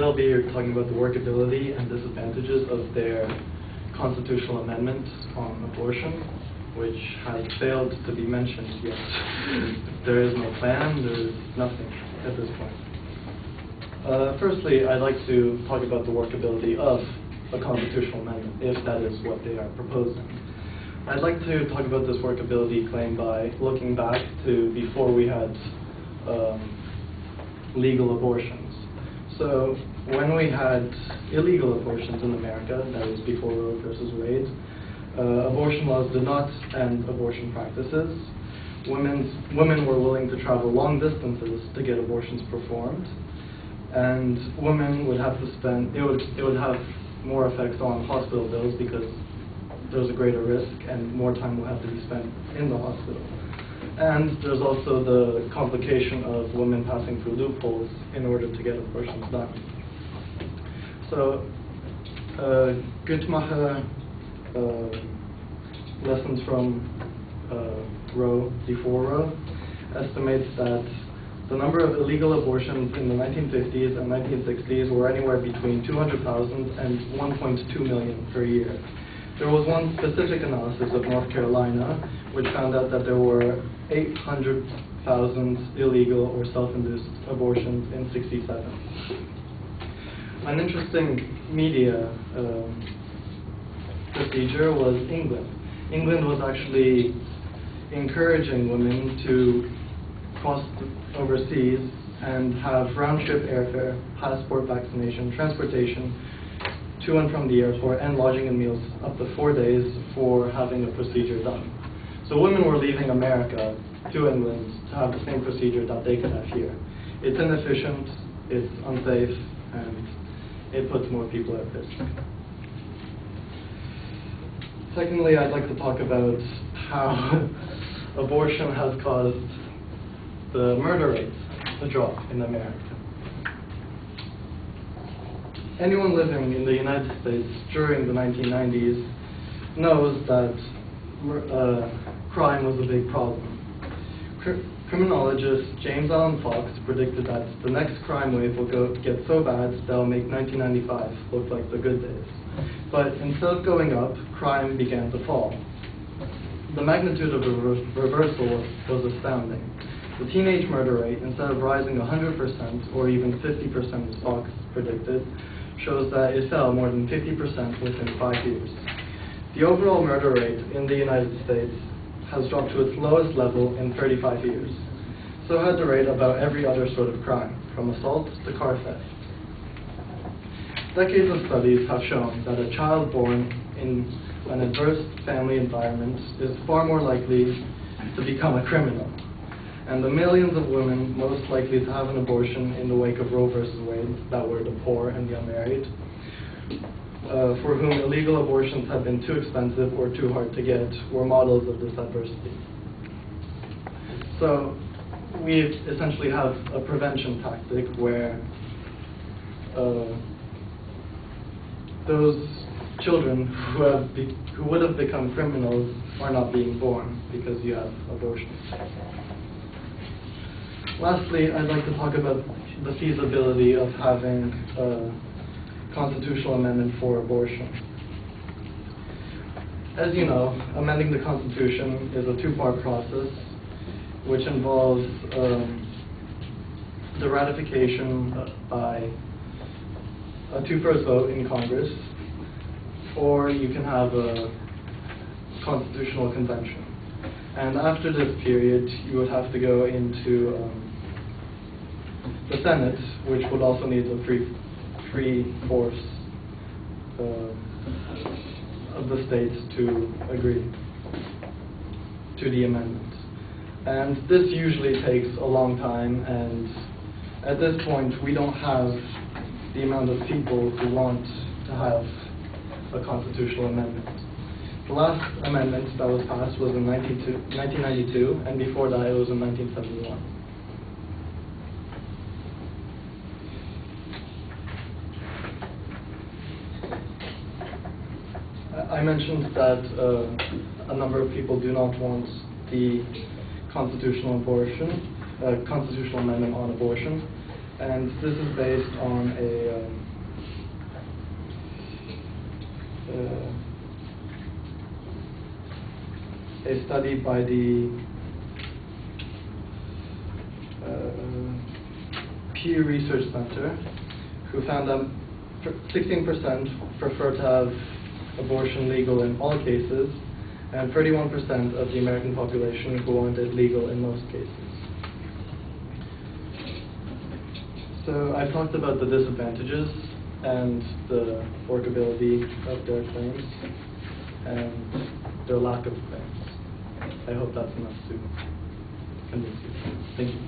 I'll be here talking about the workability and disadvantages of their constitutional amendment on abortion, which has failed to be mentioned yet. There is no plan, there is nothing at this point. Firstly, I'd like to talk about the workability of a constitutional amendment, if that is what they are proposing. I'd like to talk about this workability claim by looking back to before we had legal abortions. So when we had illegal abortions in America, that is before Roe versus Wade, abortion laws did not end abortion practices. Women were willing to travel long distances to get abortions performed, and women would have to spend, it would have more effects on hospital bills because there's a greater risk and more time will have to be spent in the hospital. And there's also the complication of women passing through loopholes in order to get abortions done. So, Guttmacher, lessons from Roe, before Roe, estimates that the number of illegal abortions in the 1950s and 1960s were anywhere between 200,000 and 1.2 million per year. There was one specific analysis of North Carolina which found out that there were 800,000 illegal or self-induced abortions in 1967. An interesting media procedure was England. England was actually encouraging women to cross overseas and have round-trip airfare, passport, vaccination, transportation to and from the airport, and lodging and meals up to 4 days for having a procedure done. So women were leaving America to England to have the same procedure that they could have here. It's inefficient, it's unsafe, and it puts more people at risk. Secondly, I'd like to talk about how abortion has caused the murder rate to drop in America. Anyone living in the United States during the 1990s knows that crime was a big problem. Criminologist James Allen Fox predicted that the next crime wave will get so bad that will make 1995 look like the good days. But instead of going up, crime began to fall. The magnitude of the reversal was astounding. The teenage murder rate, instead of rising 100% or even 50% as Fox predicted, shows that it fell more than 50% within 5 years. The overall murder rate in the United States has dropped to its lowest level in 35 years. So has the rate about every other sort of crime, from assault to car theft. Decades of studies have shown that a child born in an adverse family environment is far more likely to become a criminal. And the millions of women most likely to have an abortion in the wake of Roe versus Wade, that were the poor and the unmarried, for whom illegal abortions have been too expensive or too hard to get, were models of this adversity. So we essentially have a prevention tactic where those children who would have become criminals are not being born because you have abortions. Lastly, I'd like to talk about the feasibility of having a constitutional amendment for abortion. As you know, amending the Constitution is a two-part process which involves the ratification by a two-thirds vote in Congress, or you can have a constitutional convention. And after this period, you would have to go into the Senate, which would also need a three-fourths of the states to agree to the amendment. And this usually takes a long time, and at this point, we don't have the amount of people who want to have a constitutional amendment. The last amendment that was passed was in 1992, and before that it was in 1971. I mentioned that a number of people do not want the constitutional amendment on abortion, And this is based on a study by the Pew Research Center, who found that 16% prefer to have abortion legal in all cases, and 31% of the American population who want it legal in most cases. So I've talked about the disadvantages and the workability of their claims and their lack of claims. I hope that's enough to convince you. Thank you.